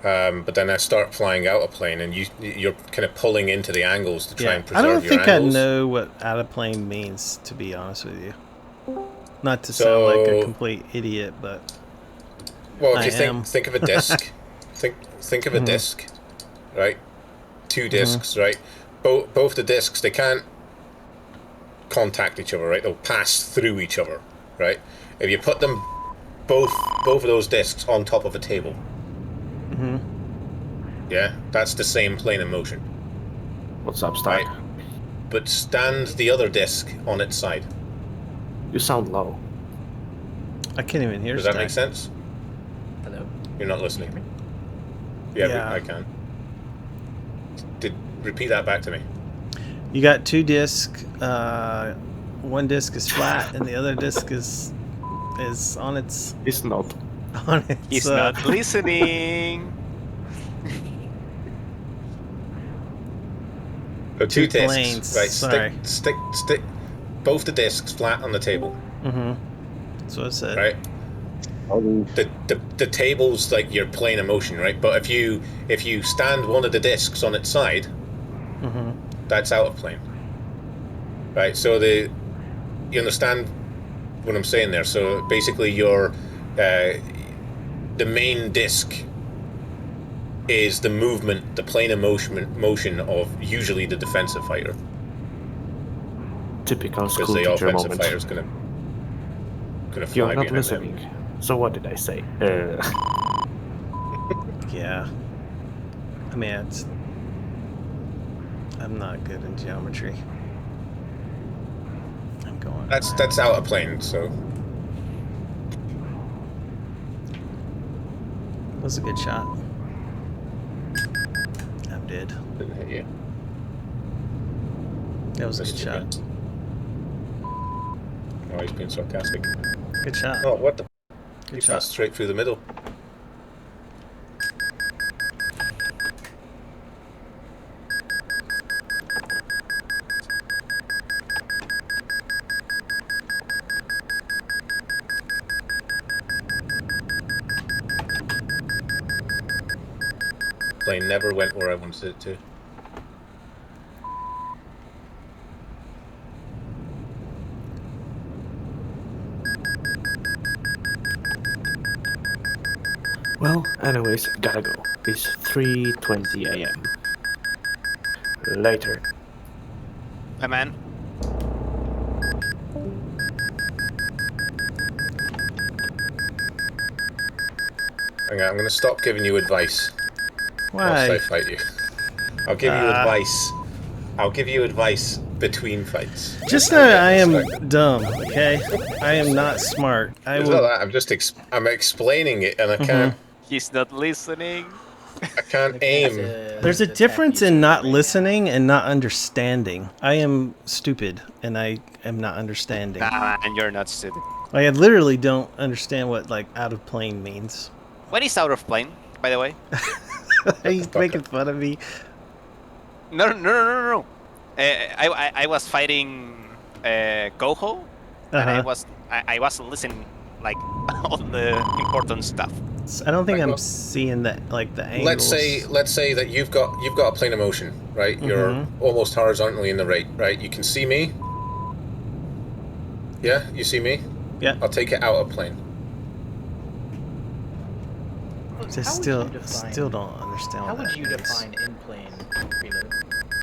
but then I start flying out of plane, and you're kind of pulling into the angles to try and I don't preserve your think angles. I know what out of plane means, to be honest with you. Not to So, sound like a complete idiot, but well, if I you am. think of a disc, think of a disc, right? Two discs, right? Both the discs, they can't contact each other, right? They'll pass through each other, right? If you put them both of those discs on top of a table, yeah, that's the same plane of motion. What's up, Stark? Right? But stand the other disc on its side. You sound low. I can't even hear. Does that make sense? Hello? You're not listening. Can Yeah. I can. Repeat that back to me. You got two discs. One disc is flat, and the other disc is on its. It's not. On its. He's not listening. So two discs, planes. right? Sorry. Stick both the discs flat on the table. That's what I said. Right. The table's like your plane of motion, right? But if you stand one of the discs on its side, that's out of plane. Right. So you understand what I'm saying there? So basically, the main disc is the movement, the plane of motion of usually the defensive fighter. Typical Because school the teacher offensive moment. fighter's gonna fly You're not behind listening. them. So what did I say? Yeah. I mean, I'm not good in geometry. I'm going. That's out of plane. So That was a good shot. I'm dead. didn't hit you. That was a Missed good you, shot. Oh, he's being sarcastic. Good shot. Oh, what the? Good He shot. passed straight through the middle. Plane never went where I wanted it to. Well, anyways, gotta go. It's 3:20 a.m. Later. My man. Hang on, I'm gonna stop giving you advice Why? whilst I fight you. I'll give you advice. I'll give you advice between fights. Just know I am dumb, okay? I am not smart. I It's not will. that. I'm just I'm explaining it, and I He's not listening. can't aim. There's a difference in not listening and not understanding. I am stupid, and I am not understanding. Nah, man, you're not stupid. Like, I literally don't understand what like out of plane means. What is out of plane, by the way? Are you making fun of me? No. I was fighting Goho, and I wasn't listening like all the important stuff. I don't think I'm seeing that like the angles. Let's say that you've got a plane of motion, right? You're almost horizontally in the right? You can see me. Yeah, you see me? Yeah. I'll take it out of plane. Just still don't understand. How what would that you means. define in-plane reload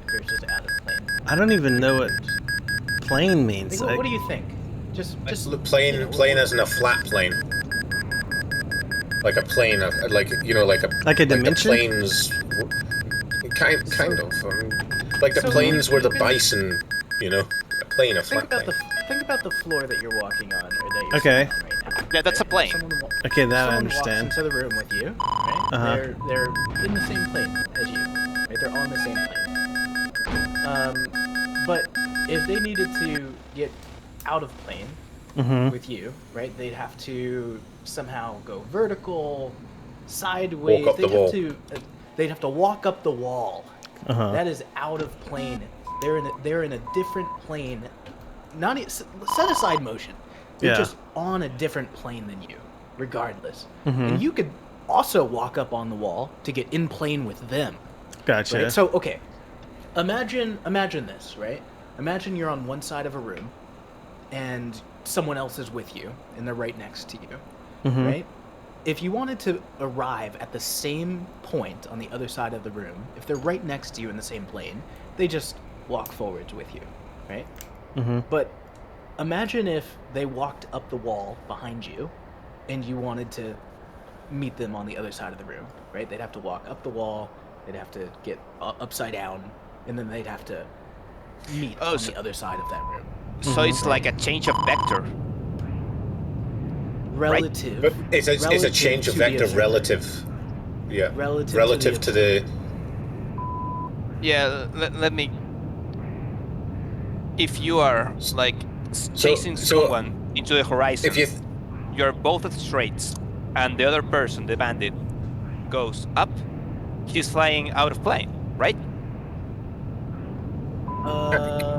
if you're just out of plane? I don't even know what plane means. What do you think? Just Plane, you know, plane as in a flat plane. Like a plane, like a dimension? The planes, kind of. Like the So planes were the you can- bison, a plane, a flat plane. think about the floor that you're walking on, or that you're Okay. sitting on right now. Yeah, that's a plane. Okay, that I Someone understand. walks into the room with you, right? Uh-huh. They're in the same plane as you, right? They're on the same plane. But if they needed to get out of plane with you, right? They'd have to somehow go vertical, sideways. Walk up the wall. They'd have to walk up the wall. Uh-huh. That is out of plane. They're in a different plane. Set aside motion. They're Yeah. just on a different plane than you, regardless. And you could also walk up on the wall to get in plane with them. Gotcha. Right? So, okay. Imagine this, right? Imagine you're on one side of a room, and someone else is with you, and they're right next to you, right? If you wanted to arrive at the same point on the other side of the room, if they're right next to you in the same plane, they just walk forwards with you, right? But imagine if they walked up the wall behind you, and you wanted to meet them on the other side of the room, right? They'd have to walk up the wall, they'd have to get upside down, and then they'd have to meet on the other side of that room. So it's like a change of vector. Relative. But it's a change of vector relative. Yeah. Relative to the. Yeah. Let me. If you are like chasing someone into the horizon, If you're both straight, and the other person, the bandit, goes up, he's flying out of plane, right?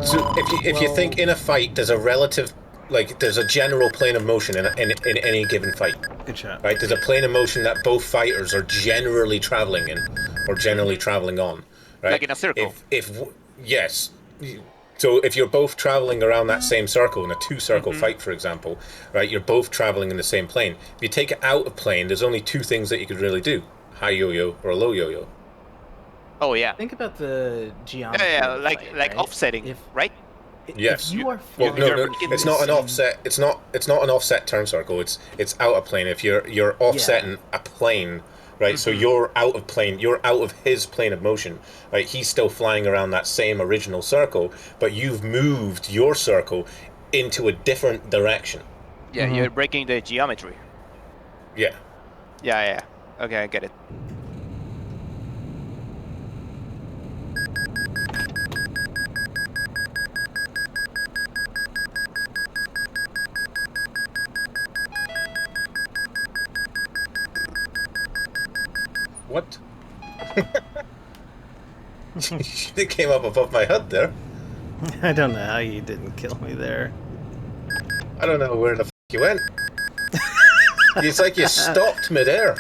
So if you think in a fight, there's a relative, like there's a general plane of motion in any given fight. Good shot. Right? There's a plane of motion that both fighters are generally traveling in, or generally traveling on. Right? Like in a circle. Yes. So if you're both traveling around that same circle in a two-circle fight, for example, right? You're both traveling in the same plane. If you take it out of plane, there's only two things that you could really do: high yo-yo or a low yo-yo. Oh yeah. Think about the geometry. Yeah, of the like fight, like right? offsetting, right? Yes. If you are Well, no, flying it's in not the an same- offset. It's not an offset turn circle. It's out of plane. If you're offsetting a plane, right? So you're out of plane. You're out of his plane of motion, right? He's still flying around that same original circle, but you've moved your circle into a different direction. Yeah, you're breaking the geometry. Yeah. Yeah. Okay, I get it. What? It came up above my head there. I don't know how you didn't kill me there. I don't know where the f you went. It's like you stopped midair.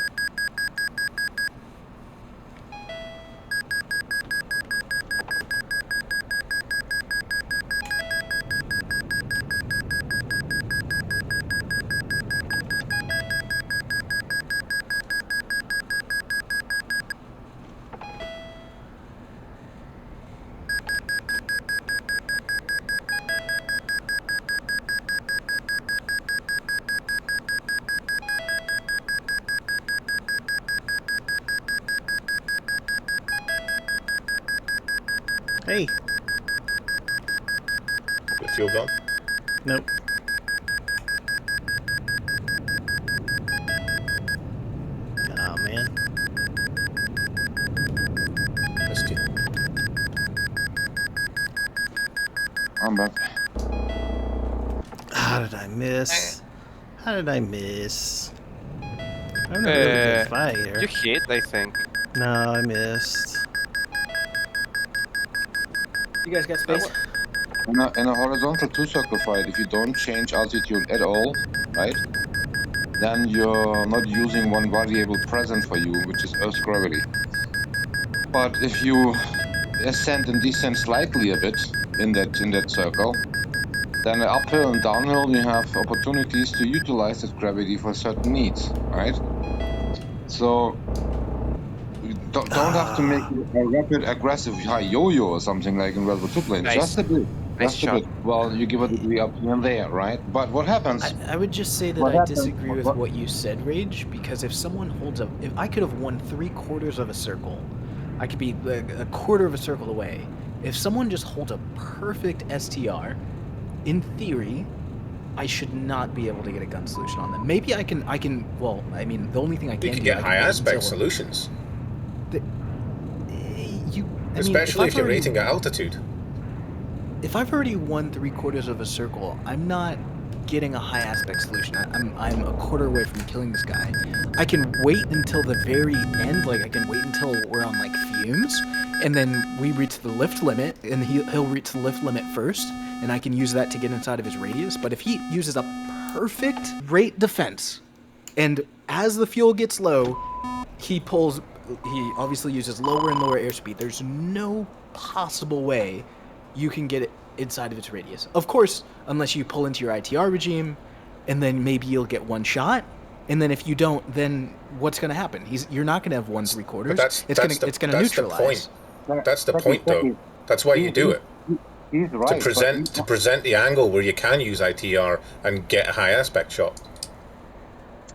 Hey. The fuel gone? Nope. Oh man. Missed you. I'm back. How did I miss? How did I miss? I'm having a really good fight here. You hit, I think. No, I missed. You guys got space? In a horizontal two-circle fight, if you don't change altitude at all, right, then you're not using one variable present for you, which is Earth's gravity. But if you ascend and descend slightly a bit in that circle, then uphill and downhill you have opportunities to utilize that gravity for certain needs, right? So you don't have to make a rapid aggressive high yo-yo or something like in Red Bull 2 plane. Nice. Just a bit. Nice Just a shot. bit. Well, you give a degree up here and there, right? But what happens? I would just say that What I happened- disagree with what- what you said, Rage, because if someone holds up, if I could have won 3/4 of a circle, I could be a quarter of a circle away. If someone just holds a perfect STR, in theory, I should not be able to get a gun solution on them. Maybe I can. Well, I mean, the only thing I can You can do, get I high wait aspect until- solutions, if especially if I've you're already- rating at altitude. If I've already won 3/4 of a circle, I'm not getting a high aspect solution. I'm a quarter away from killing this guy. I can wait until the very end, like I can wait until we're on like fumes, and then we reach the lift limit, and he'll reach the lift limit first, and I can use that to get inside of his radius. But if he uses a perfect rate defense, and as the fuel gets low, he obviously uses lower and lower airspeed. There's no possible way you can get it inside of its radius. Of course, unless you pull into your ITR regime, and then maybe you'll get one shot. And then if you don't, then what's going to happen? You're not going to have 1 3/4. It's going to neutralize. That's the point, though. That's why you do it. He's right. To present the angle where you can use ITR and get a high aspect shot.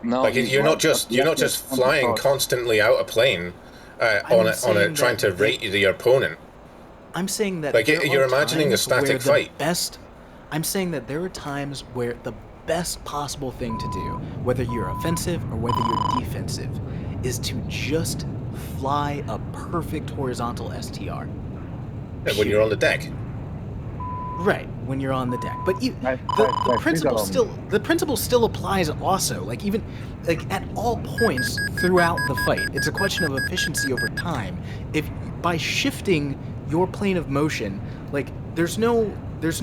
No, Like you're not just flying constantly out of plane trying to rate the opponent. I'm saying that like you're imagining a static fight. I'm saying that there are times where the best possible thing to do, whether you're offensive or whether you're defensive, is to just fly a perfect horizontal STR. Yeah, when you're on the deck. Right, when you're on the deck. But the principle still applies also. Like even at all points throughout the fight, it's a question of efficiency over time. If by shifting your plane of motion, like there's no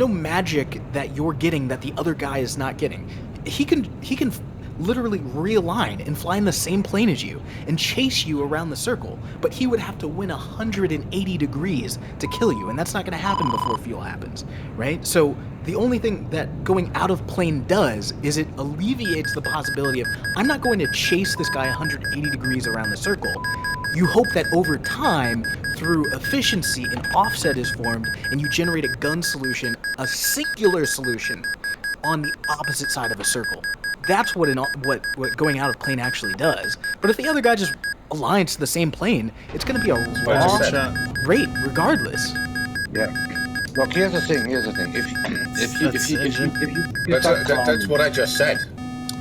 magic that you're getting that the other guy is not getting. He can literally realign and fly in the same plane as you and chase you around the circle, but he would have to win 180 degrees to kill you, and that's not going to happen before fuel happens, right? So the only thing that going out of plane does is it alleviates the possibility of, I'm not going to chase this guy 180 degrees around the circle. You hope that over time, through efficiency, an offset is formed, and you generate a gun solution, a singular solution, on the opposite side of a circle. That's what going out of plane actually does. But if the other guy just aligns to the same plane, it's going to be a raw rate regardless. Yeah. Look, here's the thing. That's what I just said.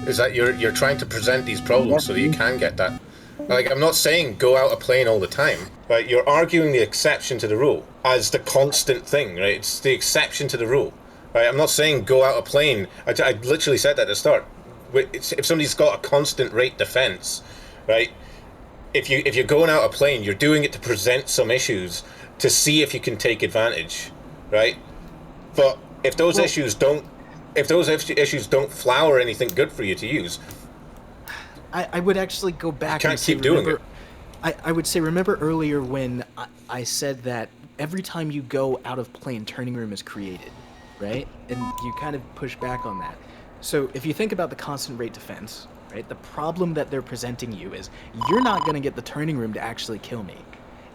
Is that you're trying to present these problems so that you can get that. Like, I'm not saying go out of plane all the time, but you're arguing the exception to the rule as the constant thing, right? It's the exception to the rule, right? I'm not saying go out of plane. I literally said that at the start. If somebody's got a constant rate defense, right? If you're going out of plane, you're doing it to present some issues to see if you can take advantage, right? But if those issues don't flower anything good for you to use, I would actually go back. You can't keep doing it. I would say, remember earlier when I said that every time you go out of plane, turning room is created, right? And you kind of push back on that. So if you think about the constant rate defense, right, the problem that they're presenting you is you're not going to get the turning room to actually kill me.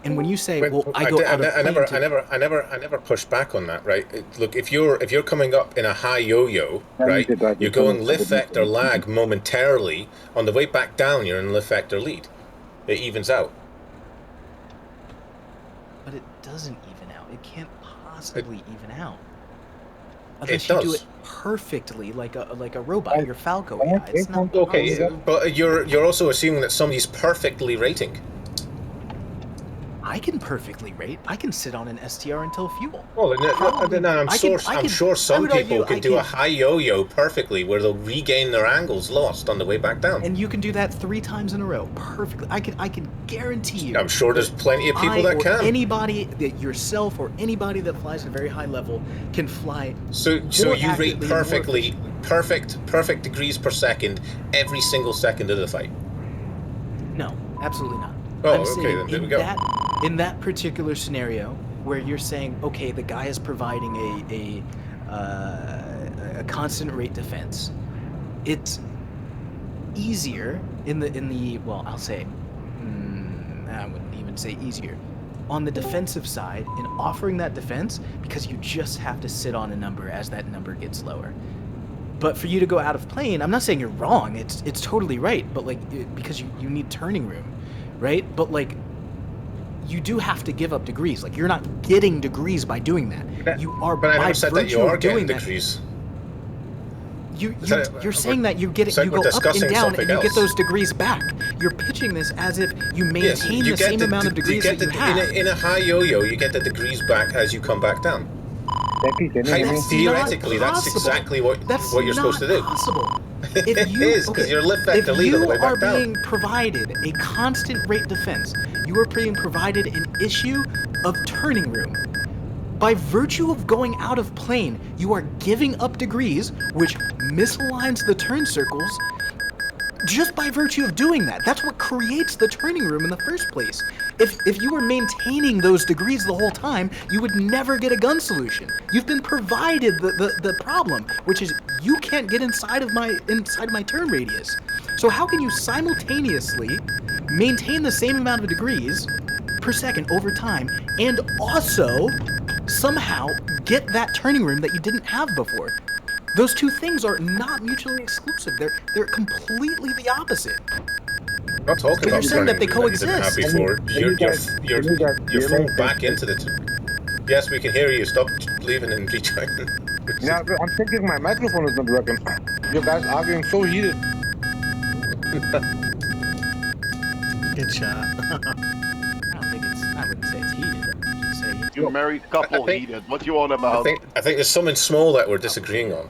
And when you say, "Well, I never push back on that, right? Look, if you're coming up in a high yo-yo, right, you're going lift vector lag momentarily. On the way back down, you're in lift vector lead. It evens out. But it doesn't even out. It can't possibly even out. Unless you do it perfectly, like a robot, your Falco AI. It's not okay, possible. but you're also assuming that somebody's perfectly rating. I can perfectly rate. I can sit on an STR until fuel. Well, I'm sure some people can do a high yo-yo perfectly, where they'll regain their angles lost on the way back down. And you can do that 3 times in a row perfectly. I can guarantee you. I'm sure there's plenty of people that can. Anybody that yourself or anybody that flies at a very high level can fly. So you rate perfectly, perfect degrees per second every single second of the fight. No, absolutely not. Oh, I'm okay, saying then there we go. In that particular scenario, where you're saying, okay, the guy is providing a constant rate defense, it's easier in the well, I'll say, I wouldn't even say easier, on the defensive side in offering that defense, because you just have to sit on a number as that number gets lower. But for you to go out of plane, I'm not saying you're wrong. It's totally right. But because you need turning room. Right? But you do have to give up degrees. Like, you're not getting degrees by doing that. You are, but I never said that you are getting that, degrees. You're saying that you go up and down and you get those degrees back. You're pitching this as if you maintain the same amount of degrees that you have. In a high yo-yo, you get the degrees back as you come back down. Theoretically, that's exactly what you're supposed to do. That's not possible. It is, because you're lift vector lead on the way back down. If you are being provided a constant rate defense, you are being provided an issue of turning room. By virtue of going out of plane, you are giving up degrees, which misaligns the turn circles, just by virtue of doing that. That's what creates the turning room in the first place. If you were maintaining those degrees the whole time, you would never get a gun solution. You've been provided the problem, which is you can't get inside of my turn radius. So how can you simultaneously maintain the same amount of degrees per second over time and also somehow get that turning room that you didn't have before? Those two things are not mutually exclusive. They're completely the opposite. I'm not talking You're about saying that they turning room you didn't have before. You're phone back into the. Yes, we can hear you. Stop leaving and rejoining. Yeah, I'm thinking my microphone is not working. You guys arguing so heated. Good shot. I wouldn't say it's heated. I would just say You're a married couple I think- heated. What you on about? I think there's something small that we're disagreeing on.